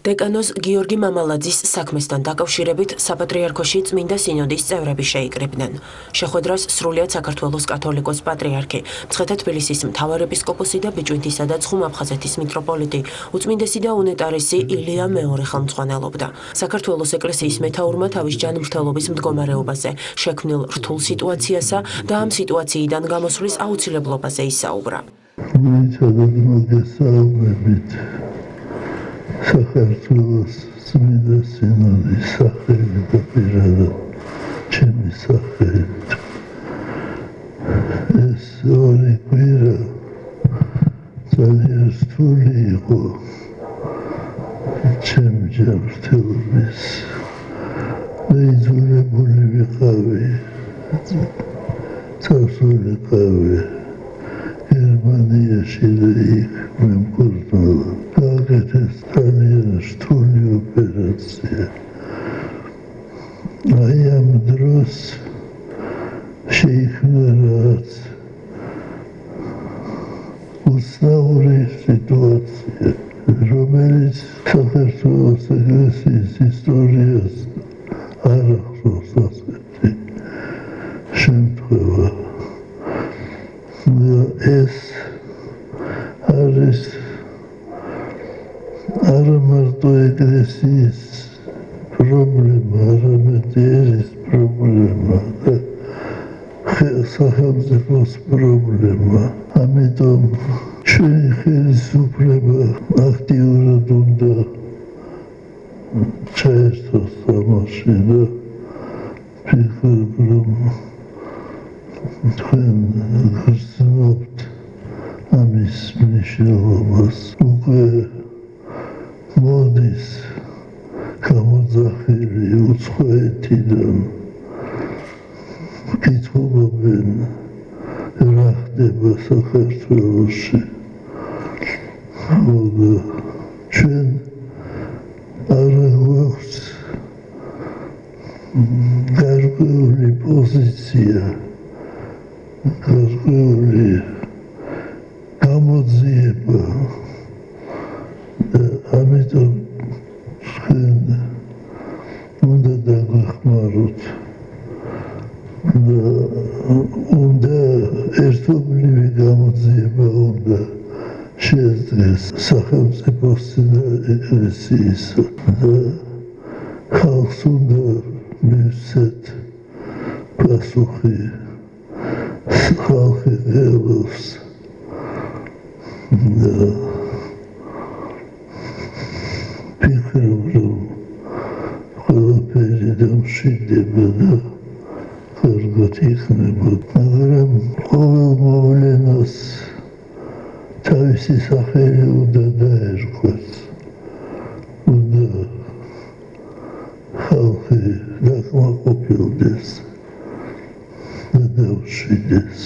დეკანოზ გიორგი მამალაძის საქმესთან დაკავშირებით საპატრიარქოში წმინდა სინოდის წევრები შეიკრიბნენ. შეხვედრას სრულიად საქართველოს კათოლიკოს პატრიარქი, მცხეთა თბილისის მთავარეპისკოპოსი და ბიჭვინთისა და ცხუმ-აფხაზეთის მიტროპოლიტი, უწმინდესი და უნეტარესი ილია მეორე ხელმძღვანელობდა. საქართველოს ეკლესიის მეთაურმა თავის ჯანმრთელობის მდგომარეობაზე, შექმნილ რთულ სიტუაციასა და ამ სიტუაციიდან გამოსვლის აუცილებლობაზე ისაუბრა. საქართველოს წმინდა სინოდის სახელით და პირადად ჩემი სახელით ეს ორი კვირა ძალიან რთული იყო ჩემი ჯანმრთელობის დაიძულებული ვიყავი წავსულიყავი გერმანიაში და იქ მემკვიდრეობა გაკეთეს ძალიან რთული ოპერაცია. აი ამ დროს შეიქმნა რაღაც უცნაური სიტუაცია, რომელიც საქართველოს ეკლესიის ისტორიას არ ახსოვს ასეთი შემთხვევა. ეს არის არა მარტო ეკლესიის პრობლემა, არამედ ერის პრობლემა და სახელმწიფოს პრობლემა. ამიტომ ჩვენი ხელისუფლება აქტიურად უნდა ჩაერთოს თამაში და ვფიქრობ, რომ თქვენ გრძნობთ ამის მნიშვნელობას. უკვე მოდის გამოძახილი უცხოეთიდან კითხულობენ რა ხდება საქართველოში. ჩვენ არა გვაქვს გარკვეული პოზიცია, გარკვეული გამოძიება. ამიტომ თქვენ უნდა დაგვეხმაროთ და უნდა ერთობლივი გამოძიება უნდა შეეძღეს სახელმწიფოსი და ეკლესიისა და ხალხს უნდა მივცეთ პასუხი. ხალხი ღელოს და ვფიქრობ, რომ ყველაფერი დამშვიდება და კარგად იქნება, მაგრამ ყოველ მოვლენას თავისი სახელი უნდა დაერქვას. უნდა ხალხი დაკმაყოფილდეს და დავშვიდეს.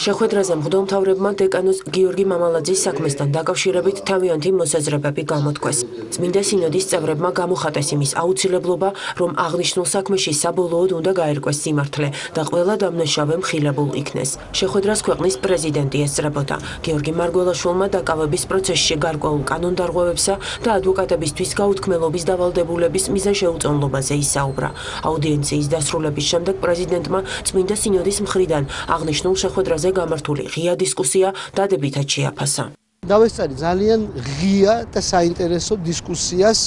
შეხვედრაზე მღვდელმთავრებმა დეკანოზ გიორგი მამალაძის საქმესთან დაკავშირებით თავიანთი მოსაზრებები გამოთქვეს. წმინდა სინოდის წევრებმა გამოხატეს იმის აუცილებლობა, რომ აღნიშნულ საქმეში საბოლოოდ უნდა გაერკვეს სიმართლე და ყველა დამნაშავე მხილებულ იქნეს. შეხვედრას ქვეყნის პრეზიდენტი ესწრებოდა. გიორგი მარგველაშვილმა დაკავების პროცესში გარკვეულ კანონდარღვევებსა და ადვოკატებისთვის გაუთქმელობის დავალდებულების მიზანშეუწონლობაზე ისაუბრა. აუდიენციის დასრულების შემდეგ პრეზიდენტმა წმინდა სინოდის მხრიდან აღნიშნულ შეხვედრაზე გამართული ღია დისკუსია დადებითად შეაფასა. დავესწარი ძალიან ღია და საინტერესო დისკუსიას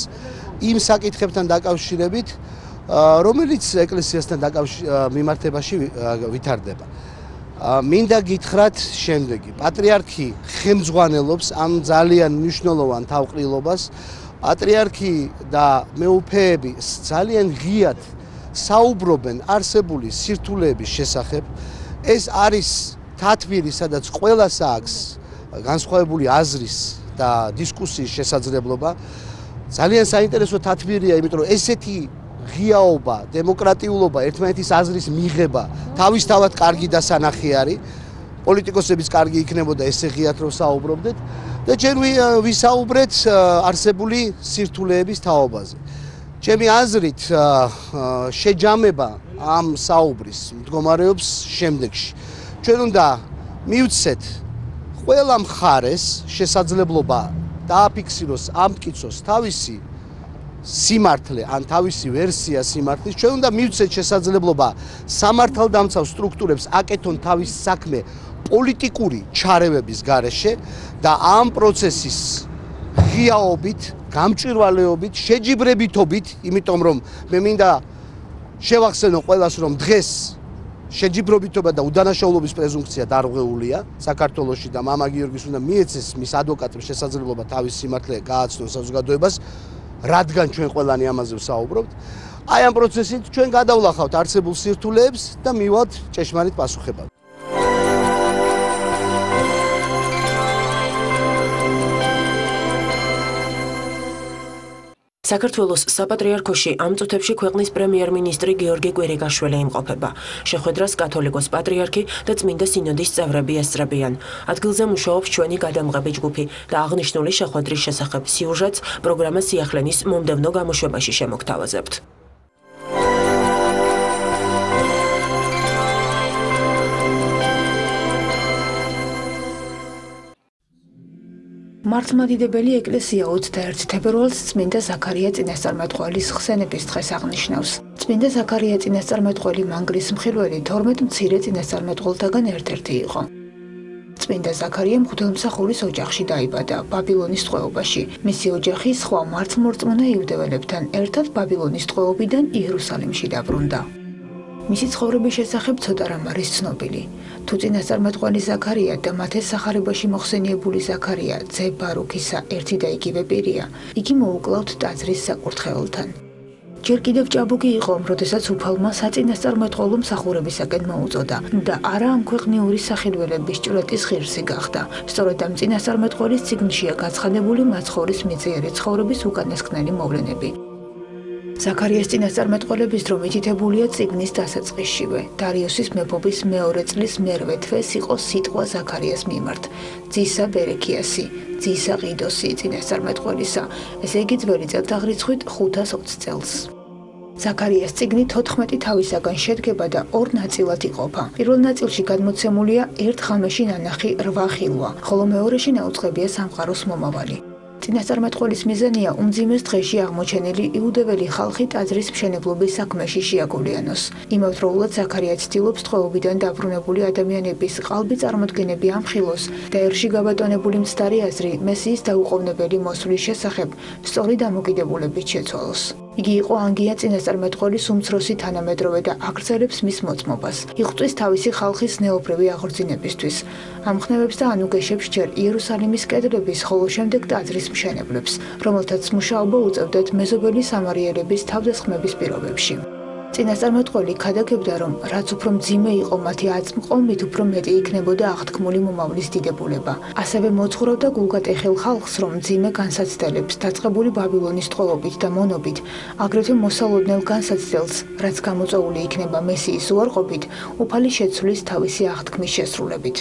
იმ საკითხებთან დაკავშირებით, რომელიც ეკლესიასთან მიმართებაში ვითარდება. მინდა გითხრათ შემდეგი. პატრიარქი ხელმძღვანელობს ამ ძალიან მნიშვნელოვან თავყრილობას. პატრიარქი და მეუფეები ძალიან ღიად საუბრობენ არსებული სირთულეების შესახებ. ეს არის თათბირი, სადაც ყველას აქვს განსხვავებული აზრის და დისკუსიის შესაძლებლობა. ძალიან საინტერესო თათბირია, იმიტომ რომ ესეთი ღიაობა, დემოკრატიულობა, ერთმანეთის აზრის მიღება თავისთავად კარგი დასანახი არის. პოლიტიკოსების კარგი იქნებოდა ესე ღიად რომ საუბრობდეთ და ჩვენ ვისაუბრეთ არსებული სირთულეების თაობაზე. ჩემი აზრით შეჯამება ამ საუბრის მდგომარეობს შემდეგში. ჩვენ უნდა მივცეთ ყველა მხარეს შესაძლებლობა დააფიქსიროს, ამტკიცოს თავისი სიმართლე ან თავისი ვერსია სიმართლის, ჩვენ უნდა მივცეთ შესაძლებლობა სამართალდამცავ სტრუქტურებს აკეთონ თავის საქმე პოლიტიკური ჩარევების გარეშე და ამ პროცესის ღიაობით, გამჭვირვალეობით, შეჯიბრებითობით, იმიტომ რომ მე მინდა შევახსენო ყველას, რომ დღეს შეჯიბრებითობა და უდანაშაულობის პრეზუმპცია დარღვეულია საქართველოში და მამა გიორგის უნდა მიეცეს მის ადვოკატებს შესაძლებლობა თავის სიმართლე გააცნონ საზოგადოებას, რადგან ჩვენ ყველანი ამაზე ვსაუბრობთ. აი ამ პროცესით ჩვენ გადავლახავთ არსებულ სირთულეებს და მივად ჭეშმარიტ პასუხებად. საქართველოს საპატრიარქოში ამ წუთებში ქვეყნის პრემიერ-მინისტრი გიორგი კვირიკაშვილი იმყოფება. შეხვედრას კათოლიკოს პატრიარქი და წმინდა სინოდის წევრები ესწრებიან. ადგილზე მუშაობს ჩვენი გადამღები ჯგუფი და აღნიშნული შეხვედრის შესახებ სიუჟეტს პროგრამა სიახლენის მომდევნო გამოშვებაში შემოგთავაზებთ. მართლმადიდებელი ეკლესია 21 თებერვალს წმინდა ზაქარია წინასწარმეტყველის ხსენების დღეს აღნიშნავს. წმინდა ზაქარია წინასწარმეტყველი მანგლის მხილველი 12 მცირე წინასწარმეტყველთაგან ერთ-ერთი იყო. წმინდა ზაქარია მღვდელმსახურის ოჯახში დაიბადა ბაბილონის ტყვეობაში. მისი ოჯახი სხვა მართლმორწმუნე იუდეველებთან ერთად ბაბილონის ტყვეობიდან იერუსალიმში დაბრუნდა. მისი ცხოვრების შესახებ ცოტა რამ არის ცნობილი. თუ წინასწარმეტყველი ზაქარია და მათეს სახარებაში მოხსენიებული ზაქარია ძე ბარუქისა ერთი და იგივე პირია, იგი მოუკლავთ ტაძრის საკურთხეველთან. ჯერ კიდევ ჭაბუკი იყო, როდესაც უფალმა საწინასწარმეტყველო მსახურებისაკენ მოუწოდა და არა ამ ქვეყნიური სახილველების ჭვრეტის ღირსი გახდა. სწორედ ამ წინასწარმეტყველის წიგნშია გაცხადებული მაცხოვრის მიწიერი ცხოვრების უკანასკნელი მოვლენები. ზაქარიას წინასწარმეტყველების დრო მითითებულია წიგნის დასაწყისშივე. დარიოსის მეფობის მეორე წლის მერვე თვეს იყო სიტყვა ზაქარიას მიმართ. ძისა ბერექიასი, ძისა ყიდოსი წინასწარმეტყველისა, ესე იგი ძველი წელთაღრიცხვით 520 წელს. ზაქარიას წიგნი 14 თავისაგან შედგება და ორ ნაწილად იყოფა. პირველ ნაწილში გადმოცემულია ერთ ღამეში ნანახი 8 ხილვა, ხოლო მეორეში ნაუწყებია სამყაროს მომავალი. წინასწარმეტყველის მიზანია უმძიმეს დღეში აღმოჩენილი იუდეველი ხალხი ტაძრის მშენებლობის საქმეში შეაგულიანოს. იმავდროულად ზაქარია ცდილობს ტყვეობიდან დაბრუნებული ადამიანების ყალბი წარმოდგენები ამხილოს და ერში გაბატონებული მცდარი აზრი მესიის დაუყოვნებელი მოსვლის შესახებ სწორი დამოკიდებულებით შეცვალოს. იგი იყო ანგია წინასწარმეტყველის უმცროსი თანამედროვე და აგრძელებს მის მოწმობას. იღწვის თავისი ხალხის ზნეობრივი აღორძინებისთვის. ამხნევებს და ანუგეშებს ჯერ იერუსალიმის კედლების, ხოლო შემდეგ ტაძრის მშენებლებს, რომელთაც მუშაობა უწევდათ მეზობელი სამარიელების თავდასხმების პირობებში. წინასწარმეტყველი ქადაგებდა, რომ რაც უფრო მძიმე იყო მათი აწმყო, მით უფრო მეტი იქნებოდა აღთქმული მომავლის დიდებულება. ასევე მოძღვრავდა გულგატეხილ ხალხს, რომ მძიმე განსაცდელებს, დაწყებული ბაბილონის ტყვეობით და მონობით, აგრეთვე მოსალოდნელ განსაცდელს, რაც გამოწვეული იქნება მესიის უარყოფით, უფალი შეცვლის თავისი აღთქმის შესრულებით.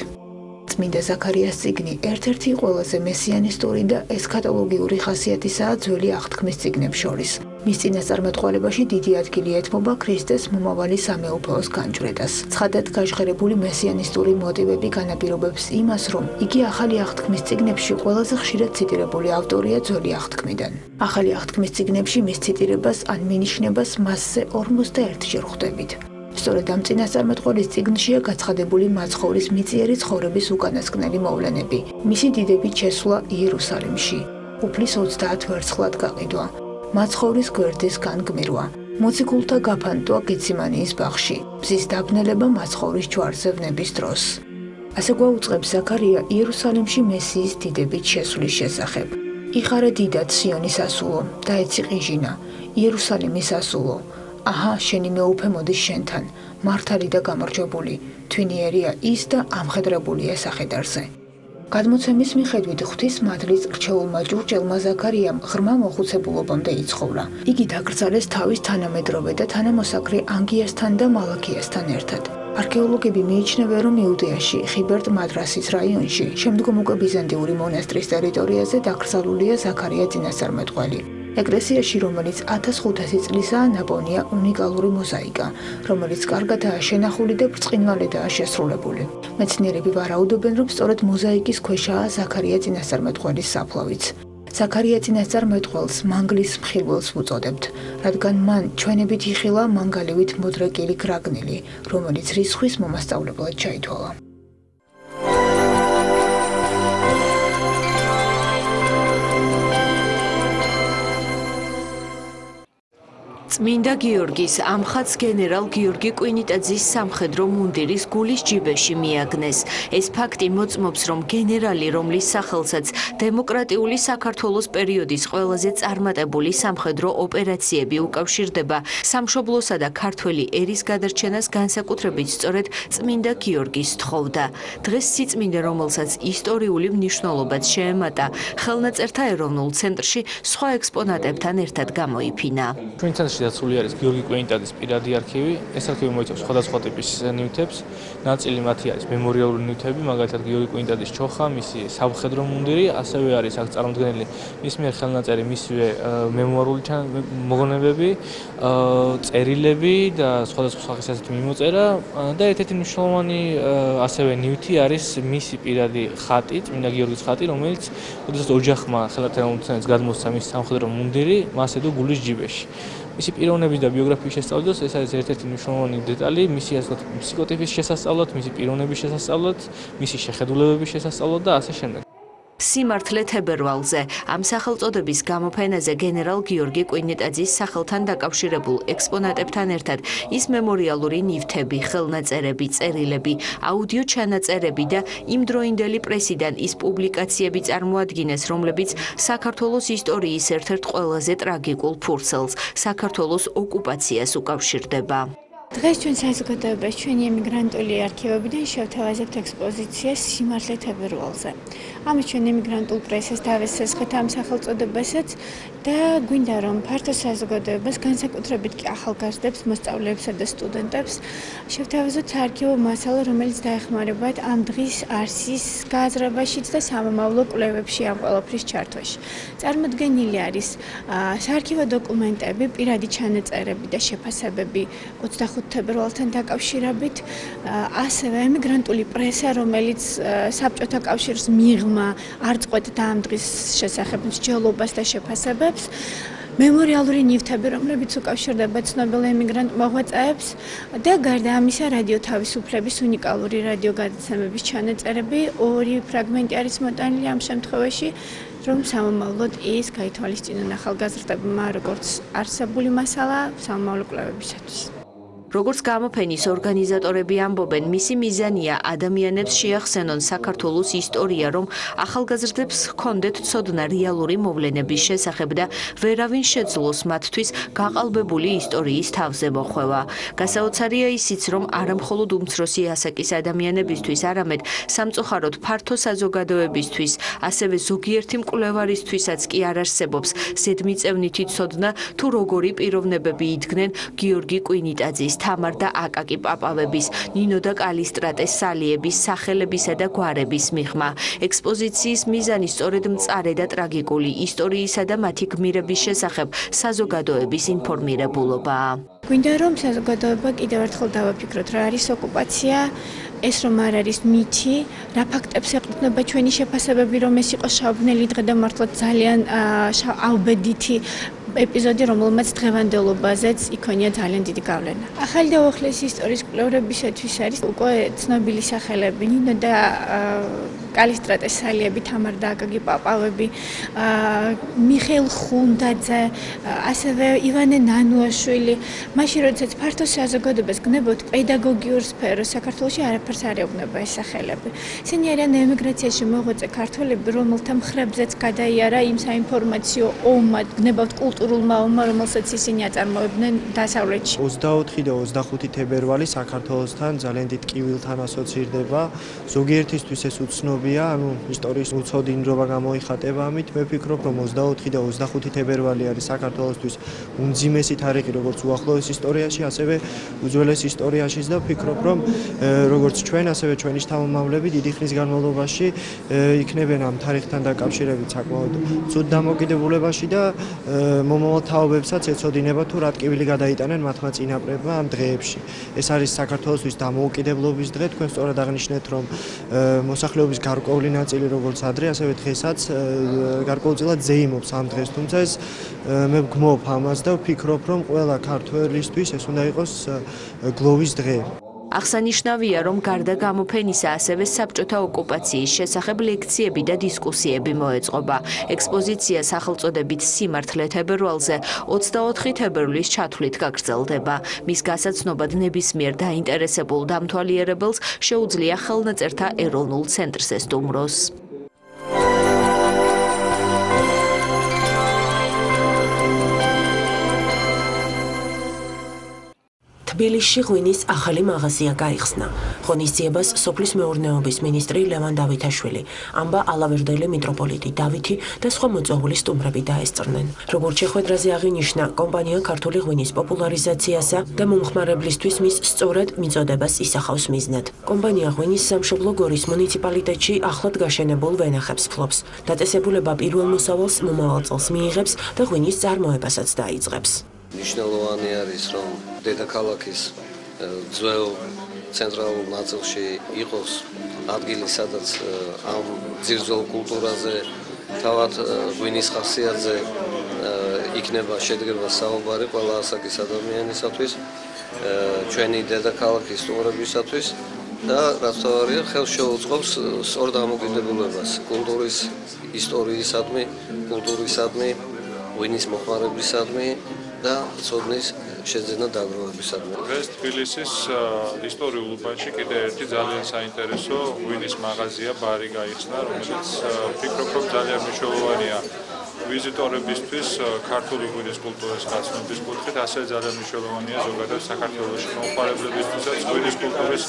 წმინდა ზაქარიას წიგნი ერთ-ერთი ყველაზე მესიანისტური და ესქატოლოგიური ხასიათისაა ძველი აღთქმის წიგნებს შორის. მის წინასწარმეტყველებაში დიდი ადგილი ეთმობა ქრისტეს მომავალი სამეუფოოს განჭვრეტას. ცხადად გაჟღერებული მესიანისტური მოტივები განაპირობებს იმას, რომ იგი ახალი აღთქმის წიგნებში ყველაზე ხშირად ციტირებული ავტორია ძველი აღთქმიდან. ახალი აღთქმის წიგნებში მის ციტირებას ან მინიშნებას მასზე 51-ჯერ ხვდებით. სწორედ ამ წინასწარმეტყველის წიგნშია გაცხადებული მაცხოვრის მიწიერი ცხოვრების უკანასკნელი მოვლენები. მისი დიდებით შესვლა იერუსალიმში, უფლის 30 ვერცხლად გაყიდვა, მაცხოვრის გვერდის განგმირვა, მოციქულთა გაფანტვა გეციმანიის ბაღში, მზის დაბნელება მაცხოვრის ჯვარზე ვნების დროს. ასე გვაუწყებს ზაქარია იერუსალიმში მესიის დიდებით შესვლის შესახებ. იხარე დიდად სიონის ასულო და ეცი ყიჟინა, იერუსალიმის ასულო. აჰა, შენი მეუფე მოდის შენთან, მართალი და გამარჯვებული, თვინიერია ის და ამხედრებულია სახედარზე. გადმოცემის მიხედვით ღვთის მადლის რჩეულმა ჭურჭელმა ზაქარიამ ღრმა მოხუცებულობამდე იცხოვრა. იგი დაკრძალეს თავის თანამედროვე და თანამოსაგრე ანგიასთან და მალაქიასთან ერთად. არქეოლოგები მიიჩნევენ, რომ იუდეაში, ხიბერტ მადრასის რაიონში, შემდგომ უკვე ბიზანტიური მონასტრის ტერიტორიაზე დაკრძალულია ზაქარია წინასწარმეტყველი. ეკლესიაში, რომელიც 1500 წლისაა, ნაპოვნია უნიკალური მოზაიკა, რომელიც კარგადაა შენახული და ბრწყინვალედაა შესრულებული. მეცნიერები ვარაუდობენ, რომ სწორედ მოზაიკის ქვეშაა ზაქარია წინასწარმეტყველის საფლავიც. ზაქარია წინასწარმეტყველს მანგლის მხილველს ვუწოდებთ, რადგან მან ჩვენებით იხილა მანგალივით მოდრეკილი გრაგნილი, რომელიც რისხვის მომასწავლებლად ჩაითვალა. წმინდა გიორგის ამხაც გენერალ გიორგი კვინიტაძის სამხედრო მუნდირის გულის ჯიბეში მიაგნეს. ეს ფაქტი მოწმობს, რომ გენერალი, რომლის სახელსაც დემოკრატიული საქართველოს პერიოდის ყველაზე წარმატებული სამხედრო ოპერაციები უკავშირდება, სამშობლოსა და ქართველი ერის გადარჩენას განსაკუთრებით სწორედ წმინდა გიორგის თხოვდა. დღეს სიწმინდე, რომელსაც ისტორიული მნიშვნელობაც შეემატა, ხელნაწერთა ეროვნულ ცენტრში სხვა ექსპონატებთან ერთად გამოიფინა. დაცული არის გიორგი კვინიტაძის პირადი არქივი. ეს არქივი მოიცავს სხვადასხვა ტიპის ნივთებს. ნაწილი მათი არის მემორიალური ნივთები, მაგალითად გიორგი კვინიტაძის ჩოხა, მისი სამხედრო მუნდირი, ასევე არის აქ წარმოდგენილი მის მიერ ხელნაწერი მისივე მემუარული მოგონებები, წერილები და სხვადასხვა სახის ასეთი მიმოწერა და ერთ-ერთი მნიშვნელოვანი ასევე ნივთი არის მისი პირადი ხატი, წმინდა გიორგის ხატი, რომელიც როდესაც ოჯახმა ხელნაწერთა ეროვნულ ცენტრს გადმოსცა მის სამხედრო მუნდირი, მას ედო გულის ჯიბეში. მისი პიროვნების და ბიოგრაფიის შესწავლას ეს არის ერთ-ერთი მნიშვნელოვანი დეტალი, მისი ასე ვთქვათ, ფსიქოტიპის შესასწავლად, მისი პიროვნების შესასწავლად, მისი შეხედულებების შესასწავლად და ასე შემდეგ. სიმართლე თებერვალზე ამ სახელწოდების გამოფენაზე გენერალ გიორგი კვინიტაძის სახელთან დაკავშირებულ ექსპონატებთან ერთად ის მემორიალური ნივთები, ხელნაწერები, წერილები, აუდიო ჩანაწერები და იმდროინდელი პრესიდან ის პუბლიკაციები წარმოადგინეს, რომლებიც საქართველოს ისტორიის ერთ-ერთ ყველაზე ტრაგიკულ ფურცელს, საქართველოს ოკუპაციას უკავშირდება. დღეს ჩვენ საზოგადოებას ჩვენი ემიგრანტული არქივებიდან შევთავაზებთ ექსპოზიციას სიმართლე თებერვალზე. ამის ჩვენ ემიგრანტულ პრესას დავესესხეთ ამ სახელწოდებასაც და გვინდა რომ ფართო საზოგადოებას, განსაკუთრებით კი ახალგაზრდებს, მოსწავლეებსა და სტუდენტებს შევთავაზოთ საარქივო მასალა, რომელიც დაეხმარებათ ამ დღის არსის გააზრებაშიც და სამომავლო კვლევებში ამ ყველაფრის ჩართვაში. წარმოდგენილი არის საარქივო დოკუმენტები, პირადი ჩანაწერები და შეფასებები 25 თებერვალთან დაკავშირებით, ასევე ემიგრანტული პრესა, რომელიც საბჭოთა კავშირს მიღმა არ წყვეტდა ამ დღის შესახებ მსჯელობას და შეფასებებს, მემორიალური ნივთები, რომლებიც უკავშირდება ცნობილ ემიგრანტ მოღვაწეებს და გარდა ამისა რადიო თავისუფლების უნიკალური რადიო გადაცემების ჩანაწერები, 2 ფრაგმენტი არის მოტანილი ამ შემთხვევაში, რომ სამომავლოდ ის გაითვალისწინონ ახალგაზრდებმა როგორც არსებული მასალა სამომავლო კვლევებისათვის. როგორც გამოფენის ორგანიზატორები ამბობენ, მისი მიზანია ადამიანებს შეახსენონ საქართველოს ისტორია, რომ ახალგაზრდებს ჰქონდეთ ცოდნა რეალური მოვლენების შესახებ და ვერავინ შეძლოს მათთვის გაყალბებული ისტორიის თავზე მოხვევა. გასაოცარია ისიც, რომ არა მხოლოდ უმცროსი ასაკის ადამიანებისთვის, არამედ სამწუხაროდ ფართო საზოგადოებისთვის, ასევე ზოგიერთი მკვლევარისთვისაც კი არ არსებობს ზედმიწევნითი ცოდნა, თუ როგორი პიროვნებები იდგნენ გიორგი კვინიტაძის, თამარ და აკაკი პაპავების, ნინო და კალისტრატეს სალიების სახელებისა და გვარების მიღმა. ექსპოზიციის მიზანი სწორედ მწარე და ტრაგიკული ისტორიისა და მათი გმირების შესახებ საზოგადოების ინფორმირებულობაა. გვინდა რომ საზოგადოება კიდევ ერთხელ დავაფიქროთ, რა არის ოკუპაცია, ეს რომ არ არის მითი, რა ფაქტებს ეყრდნობა ჩვენი შეფასებები, რომ ეს იყო შავბნელი დღე და მართლა ძალიან ალბედითი ეპიზოდი, რომელმაც დღევანდელობაზეც იქონია ძალიან დიდი გავლენა. ახალი და უახლესი ისტორიის კვლევრებისათვის არის უკვე ცნობილი სახელები, ნინო და კალისტრატეს სალიები, თამარ და აკაკი პაპავები, მიხეილ ხუნდაძე, ასევე ივანე ნანუაშვილი. მაშინ როდესაც ფართო საზოგადოებას გნებოთ პედაგოგიურ სფეროს, საქართველოში არაფერს არ ეუბნება ეს სახელები. ისინი არიან ემიგრაციაში მოღვაწე ქართველები, რომელთა მხრებზეც გადაიარა იმ საინფორმაციო ომმა, გნებავთ კულტურულმა ომმა, რომელსაც ისინი აწარმოებდნენ დასავლეთში. 24 და 25 თებერვალი საქართველოსთან ძალიან დიდ კივილთან ასოცირდება. ზოგიერთისთვის ეს უცნობია, ანუ ისტორიის უცოდინრობა გამოიხატება ამით. მე ვფიქრობ, რომ 24 და 25 თებერვალი არის საქართველოსთვის უმძიმესი თარიღი, როგორც უახლოეს ისტორიაში, ასევე უძველეს ისტორიაშიც და ვფიქრობ, რომ როგორც ჩვენ, ასევე ჩვენი შთამომავლები დიდი ხნის განმავლობაში იქნებიან ამ თარიღთან დაკავშირებით საკმაოდ ცუდ დამოკიდებულებაში და მომავალ თაობებსაც ეცოდინება თუ რა ტკივილი გადაიტანენ მათმა წინაპრებმა ამ დღეებში. ეს არის საქართველოსთვის დამოუკიდებლობის დღე, თქვენ სწორად აღნიშნეთ, რომ მოსახლეობის გარკვეული ნაწილი როგორც ადრე, ასევე დღესაც გარკვეულწილად ზეიმობს ამ დღეს, თუმცა ეს მე ვგმობ ამას და ვფიქრობ, რომ ყველა ქართველისთვის ეს უნდა იყოს გლოვის დღე. აღსანიშნავია, რომ გარდა გამოფენისა, ასევე საბჭოთა ოკუპაციის შესახებ ლექციები და დისკუსიები მოეწყობა. ექსპოზიცია სახელწოდებით „სიმართლე თებერვალზე“ 24 თებერვლის ჩათვლით გაგრძელდება. მის გასაცნობად ნებისმიერ დაინტერესებულ დამთვალიერებელს შეუძლია ხელნაწერთა ეროვნულ ცენტრზე სტუმროს. თბილისში ღვინის ახალი მაღაზია გაიხსნა. ღონისძიებას სოფლის მეურნეობის მინისტრი ლევან დავითაშვილი, ამბა ალავერდელი მიტროპოლიტი დავითი და სხვა მოწვეული სტუმრები დაესწრნენ. როგორც შეხვედრაზე აღინიშნა, კომპანია ქართული ღვინის პოპულარიზაციასა და მომხმარებლისთვის მის სწორად მიწოდებას ისახავს მიზნად. კომპანია ღვინის სამშობლო გორის მუნიციპალიტეტში ახლად გაშენებულ ვენახებს ფლობს. დაწესებულება პირველ მოსავალს მომავალ წელს მიიღებს და ღვინის წარმოებასაც დაიწყებს. მნიშვნელოვანი არის, რომ დედაქალაქის ძველ ცენტრალურ ნაწილში იყოს ადგილი, სადაც ამ ძირძველ კულტურაზე, თავად ღვინის ხასიათზე იქნება შედგება საუბარი ყველა ასაკის ადამიანისათვის, ჩვენი დედაქალაქის სტუმრებისათვის და რაც თავარია, ხელს შეუწყობს სწორ დამოკიდებულებას კულტურის ისტორიისადმი, კულტურისადმი, ღვინის მოხმარებლისადმი და ცოდნის შეძენა დაგროვებისადმი. დღეს თბილისის ისტორიულ უბანში კიდევ ერთი ძალიან საინტერესო ღვინის მაღაზია ბარი გაიხსნა, რომელიც ვფიქრობ, რომ ძალიან მნიშვნელოვანია ვიზიტორებისთვის ქართული ღვინის კულტურის გაცნობის კუთხით, ასევე ძალიან მნიშვნელოვანია ზოგადად საქართველოში მომხმარებლებისთვისაც ღვინის კულტურის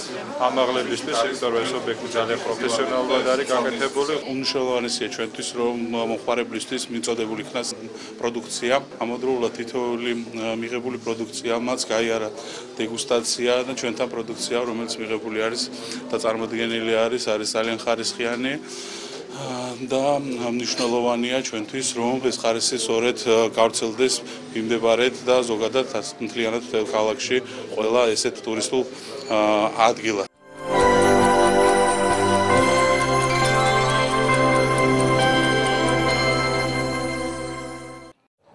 ამაღლებისთვის, იმიტომ რომ ეს ობიექტი ძალიან პროფესიონალურად არის გაკეთებული. უმნიშვნელოვანესია ჩვენთვის, რომ მომხმარებლისთვის მიწოდებული იქნას პროდუქცია, ამავდროულად თითოეული მიღებული პროდუქცია მას გაიარა დეგუსტაცია და ჩვენთან პროდუქცია, რომელიც მიღებული არის და წარმოდგენილი არის ძალიან ხარისხიანი. და მნიშვნელოვანია ჩვენთვის, რომ ეს ხარისხი სწორედ გავრცელდეს მიმდებარედ და ზოგადად მთლიანად ქალაქში ყველა ესეთ ტურისტულ ადგილად.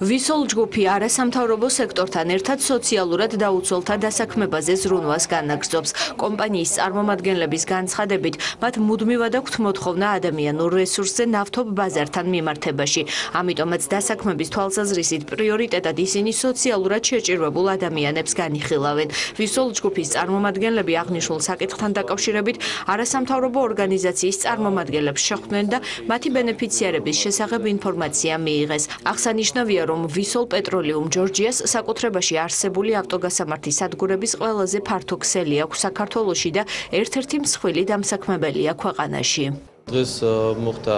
ვისოლ ჯგუფი არასამთავრობო სექტორთან ერთად სოციალურად დაუცველთა დასაქმებაზე ზრუნვას განაგრძობს. კომპანიის წარმომადგენლების განცხადებით, მათ მუდმივად აქვთ მოთხოვნა ადამიანურ რესურსზე ნავთობ ბაზართან მიმართებაში. ამიტომაც დასაქმების თვალსაზრისით პრიორიტეტად ისინი სოციალურად შეჭირვებულ ადამიანებს განიხილავენ. ვისოლ ჯგუფის წარმომადგენლები აღნიშნულ საკითხთან დაკავშირებით არასამთავრობო ორგანიზაციის წარმომადგენლებს შეხვდნენ და მათი ბენეფიციარების შესახებ ინფორმაცია მიიღეს. აღსანიშნავია, რომ ვისოლ პეტროლიუმ ჯორჯიას საკუთრებაში არსებული ავტოგასამართი სადგურების ყველაზე ფართო ქსელი აქვს საქართველოში და ერთ-ერთი მსხვილი დამსაქმებელია ქვეყანაში. დღეს მოხდა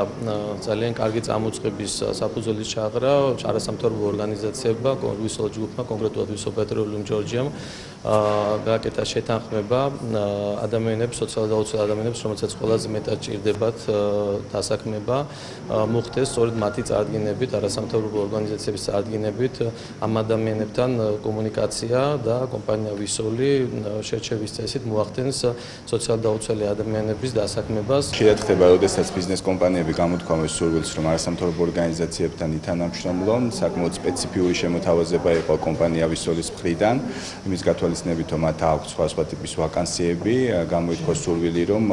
ძალიან კარგი წამოწყების საფუძველი ჩააღრა არასამთავრობო ორგანიზაციებმა, ვისოლ ჯგუფმა, კონკრეტულად ვისოლ პეტროლიუმ ჯორჯიამ გააკეთა შეთანხმება ადამიანებს, სოციალურად დაუცველ ადამიანებს, რომელსაც ყველაზე მეტად ჭირდებათ დასაქმება, მოხდეს სწორედ მათი წარდგინებით, არასამთავრობო ორგანიზაციების წარდგინებით ამ ადამიანებთან კომუნიკაცია და კომპანია ვისოლი შერჩევის წესით მოახდენს სოციალურად დაუცველი ადამიანების დასაქმებას. ხდება, როდესაც ბიზნეს კომპანიები გამოთქვამენ სურვილს, რომ არასამთავრობო ორგანიზაციებთან ითანამშრომლონ, საკმაოდ სპეციფიური შემოთავაზება იყო კომპანია ვისოლის მხრიდან, იმის გათვალისწინებით, რომ მათ აქვს სხვა ტიპის ვაკანსიები, გამოითქვა სურვილი, რომ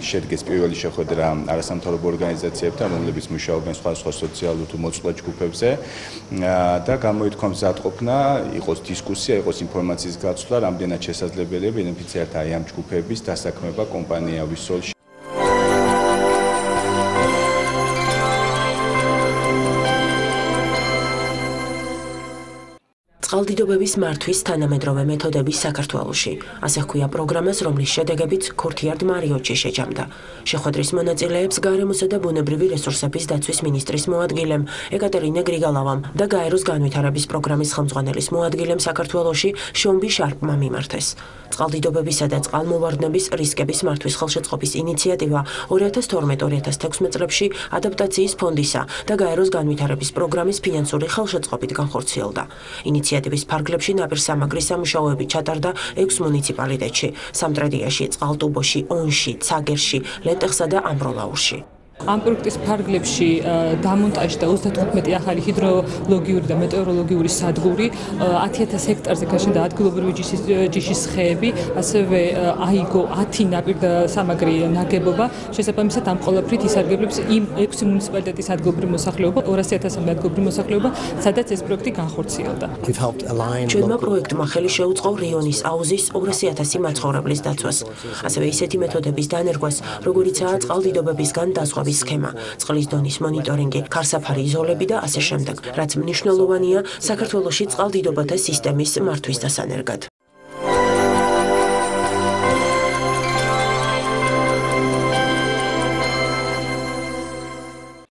შედგეს პირველი შეხვედრა არასამთავრობო ორგანიზაციებთან, რომლებიც მუშაობენ სხვა სოციალურ თუ მოწყვლად ჯგუფებზე და გამოითქვა მზადყოფნა, იყოს დისკუსია, იყოს ინფორმაციის გაცვლა, რამდენად შესაძლებელია ბენეფიციართა ამ ჯგუფების დასაქმება კომპანია ვისოლში. წყალდიდობების მართვის თანამედროვე მეთოდები საქართველოში. ასე ჰქვია პროგრამას, რომლის შედეგებიც ქორთიარდ მარიოტში შეჯამდა. შეხვედრის მონაწილეებს გარემოსა და ბუნებრივი რესურსების დაცვის მინისტრის მოადგილემ ეკატერინე გრიგალავამ და გაეროს განვითარების პროგრამის ხელმძღვანელის მოადგილემ საქართველოში შომბი შარპმა მიმართეს. წყალდიდობებისა და წყალმოვარდნების რისკების მართვის ხელშეწყობის ინიციატივა 2012-2016 წლებში ადაპტაციის ფონდისა და გაეროს განვითარების პროგრამის ფინანსური ხელშეწყობით განხორციელდა. ინიციატივა ინიციატივის ფარგლებში ნაპირსამაგრის სამუშაოები ჩატარდა 6 მუნიციპალიტეტში: სამტრედიაში, წყალტუბოში, ონში, ცაგერში, ლენტეხსა და ამბროლაურში. ამ პროექტის ფარგლებში დამონტაჟდა 35 ახალი ჰიდროლოგიური და მეტეოროლოგიური სადგური, 10,000 ჰექტარზე გაშენდა ადგილობრივი ჯიშის ხეები, ასევე აიგო 10 ნაპირსამაგრი ნაგებობა. შესაბამისად, ამ ყველაფრით ისარგებლებს იმ 6 მუნიციპალიტეტის ადგილობრივ მოსახლეობა, 200,000 ადგილობრივ მოსახლეობა, სადაც ეს პროექტი განხორციელდა. ჩვენმა პროექტმა ხელი შეუწყო რიონის აუზის 200,000 მაცხოვრებლის დაცვას, ასევე ისეთი მეთოდების დანერგვას, როგორიცაა წყალდიდობებისგან დაზღვევა სქემა, წყლის დონის მონიტორინგი, ქარსაფარი იზოლები და ასე შემდეგ, რაც მნიშვნელოვანია საქართველოში წყალდიდობათა სისტემის მართვის დასანერგად.